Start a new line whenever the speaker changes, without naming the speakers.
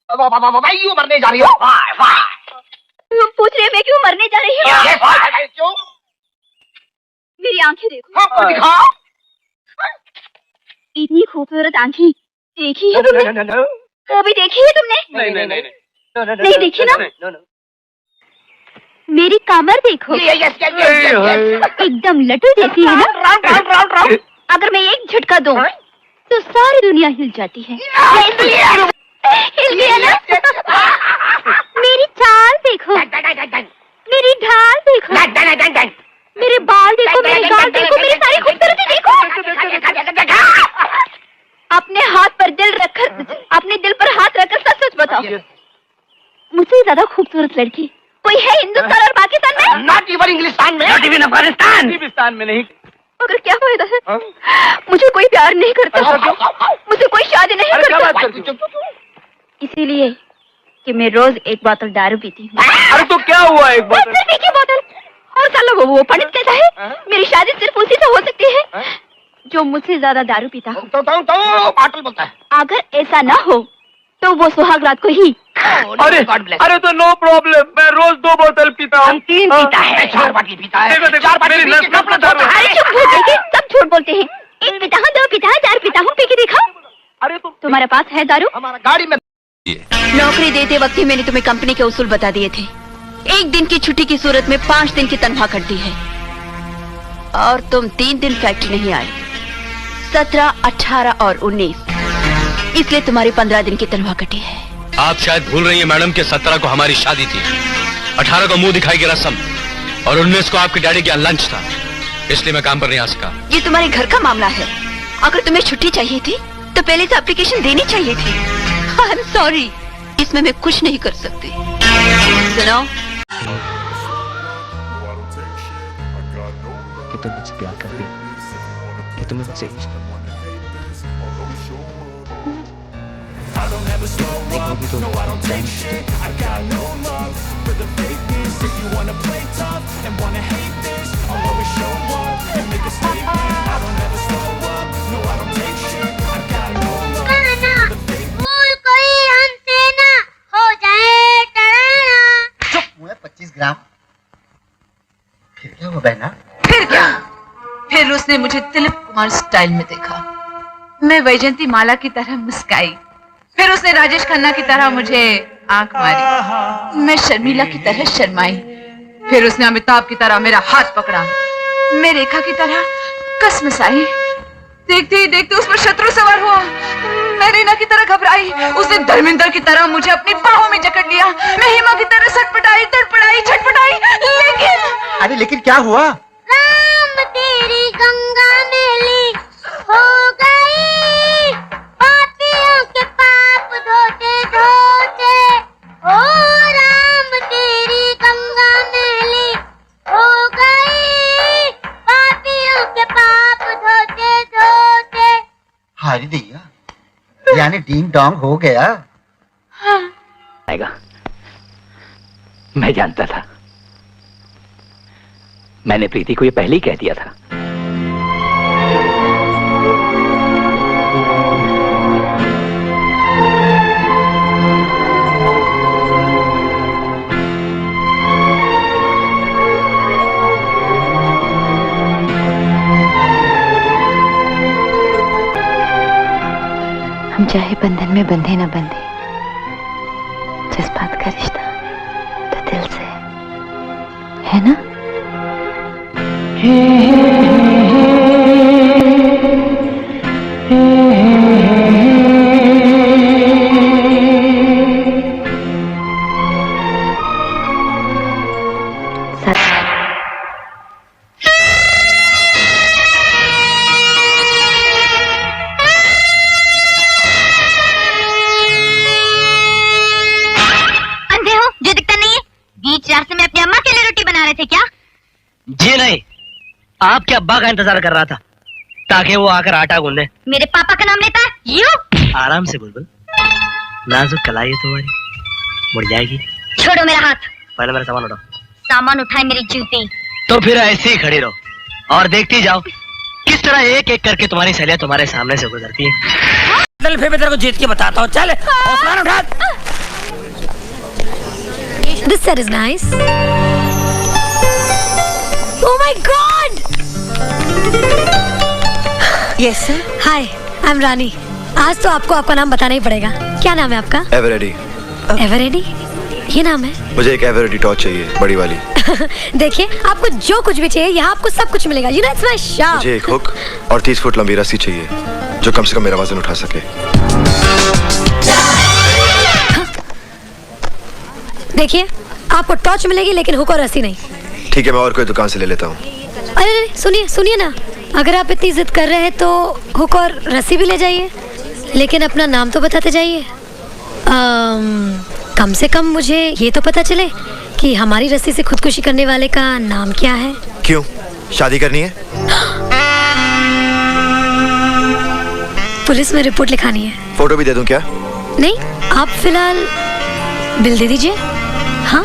क्यों मरने जा रही हो?
तुम पूछ रहे मैं क्यों मरने जा रही हूँ?
क्यों?
मेरी आंखें देखो।
दिखा।
इतनी खूबसूरत आंखें देखी है तुमने? वो भी देखी है तुमने? नहीं देखी ना? मेरी कमर देखो, एकदम लट्टू जैसी है ना? अगर मैं एक झटका दूं तो सारी दुनिया हिल जाती है। हिल गया ना? मेरी चाल देखो, मेरी ढाल देखो, मेरे बाल देखो, मेरे गाल देखो, मेरी सारी खूबसूरती देखो। अपने हाथ पर दिल रखकर, अपने दिल पर हाथ रखकर सच सच बताओ, मुझसे ज्यादा खूबसूरत लड़की कोई है हिंदुस्तान और पाकिस्तान में?
नॉट इवन इंग्लिस्तान में, नॉट इवन अफगानिस्तान में नहीं।
मगर क्या फायदा है? मुझे कोई प्यार नहीं करता, मुझे कोई शादी नहीं करता, इसीलिए कि मैं रोज एक बोतल दारू पीती हूँ।
अरे तो क्या हुआ एक बोतल?
सिर्फ एक ही बोतल। और साला वो पंडित कहता है मेरी शादी सिर्फ उसी से हो सकती है जो मुझसे ज्यादा दारू पीता हो।
तो पाटल बोलता है।
अगर ऐसा ना हो तो वो सुहाग रात को ही।
अरे तो नो प्रॉब्लम, मैं रोज 2 बोतल पीता हूँ। 3 पीता है, 4 बाटली पीता है। देखो 4 बाटली
अरे चुप हो जाइए, सब झूठ बोलते हैं। 1 पीता हूँ, 2 पीता हूँ, 4 पीता हूँ, पी के दिखाओ।
अरे
तुम्हारे पास है दारू?
हमारा गाड़ी में।
नौकरी देते वक्त ही मैंने तुम्हें कंपनी के उसूल बता दिए थे। 1 दिन की छुट्टी की सूरत में 5 दिन की तनख्वाह कट दी है और तुम 3 दिन फैक्ट्री नहीं आए, 17, 18 और 19, इसलिए तुम्हारी 15 दिन की तनख्वाह कटी है।
आप शायद भूल रही हैं मैडम कि 17 को हमारी शादी थी, 18 को मुंह दिखाई की रस्म और 19 को आपके डैडी का लंच था, इसलिए मैं काम पर नहीं आ सका।
ये तुम्हारे घर का मामला है। अगर तुम्हें छुट्टी चाहिए थी तो पहले से एप्लीकेशन देनी चाहिए थी। आई एम सॉरी, इसमें मैं कुछ नहीं कर सकती। सुनो,
कि तुम मुझसे प्यार करती हो, कि तुम्हें मुझसे
ग्राम। फिर क्या हुआ बहना?
फिर क्या? फिर उसने मुझे दिलीप कुमार स्टाइल में देखा, मैं वैजयंती माला की तरह मुस्काई। फिर उसने राजेश खन्ना की तरह मुझे आंख मारी, मैं शर्मिला की तरह शर्माई। फिर उसने अमिताभ की तरह मेरा हाथ पकड़ा, मैं रेखा की तरह कसमसाई। देखते ही देखते उस पर शत्रु सवार हुआ, मैं रीना की तरह घबराई। उसने धर्मेंद्र की तरह मुझे अपनी बाहों में जकड़ लिया, मैं हेमा की तरह सटपटाई, तड़पड़ाई, छटपटाई। लेकिन
अरे लेकिन क्या हुआ?
राम तेरी गंगा मैली हो गई, पापियों के पाप धोते धोते। ओ राम तेरी गंगा मैली हो गई, पापियों के पाप धोते धोते।
हारी दैया, यानी डींग डोंग हो गया।
हाँ।
आएगा, मैं जानता था। मैंने प्रीति को ये पहले ही कह दिया था।
हम चाहे बंधन में बंधे न बंधे, जज्बात का रिश्ता तो दिल से है ना?
अंधे हो जो दिखता नहीं है? बीच रास्ते में अपनी अम्मा के लिए रोटी बना रहे थे क्या?
जी नहीं, आपके अब्बा का इंतजार कर रहा था ताकि वो आकर आटा गूंदे।
मेरे पापा का नाम लेता है यू?
आराम से बुलबुल, नाजुक कलाई है तुम्हारी, मुड़ जाएगी।
छोड़ो मेरा हाथ।
पहले मेरा सामान उठाओ।
सामान उठाए मेरी जूती।
तो फिर ऐसे ही खड़ी रहो और देखती जाओ किस तरह एक एक करके तुम्हारी सहेलियां तुम्हारे सामने से गुजरती है। फिर मैं तेरे को जीत के बताता हूँ। चल सामान उठा।
set is nice. Oh my God!
Yes sir.
Hi, I'm रानी. आज तो आपको आपका नाम बताना ही पड़ेगा. क्या नाम है आपका?
एवरेडी.
एवरेडी? ये नाम है?
मुझे एक एवरेडी टॉर्च चाहिए, बड़ी वाली.
देखिए, आपको जो कुछ भी चाहिए यहाँ आपको सब कुछ मिलेगा. You know, it's my shop.
मुझे एक हुक और 30 फुट लंबी रस्सी चाहिए, जो कम से कम मेरा वजन उठा सके.
देखिए, आपको टॉर्च मिलेगी लेकिन हुक और रस्सी नहीं.
ठीक है, मैं और कोई दुकान से ले लेता हूँ.
अरे सुनिए सुनिए ना, अगर आप इतनी जिद कर रहे हैं तो हुक और रस्सी भी ले जाइए, लेकिन अपना नाम तो बताते जाइए. कम से कम मुझे ये तो पता चले कि हमारी रस्सी से खुदकुशी करने वाले का नाम क्या है.
क्यों, शादी करनी है?
पुलिस में रिपोर्ट लिखानी है.
फोटो भी दे दूं क्या?
नहीं, आप फिलहाल बिल दे दीजिए. हाँ.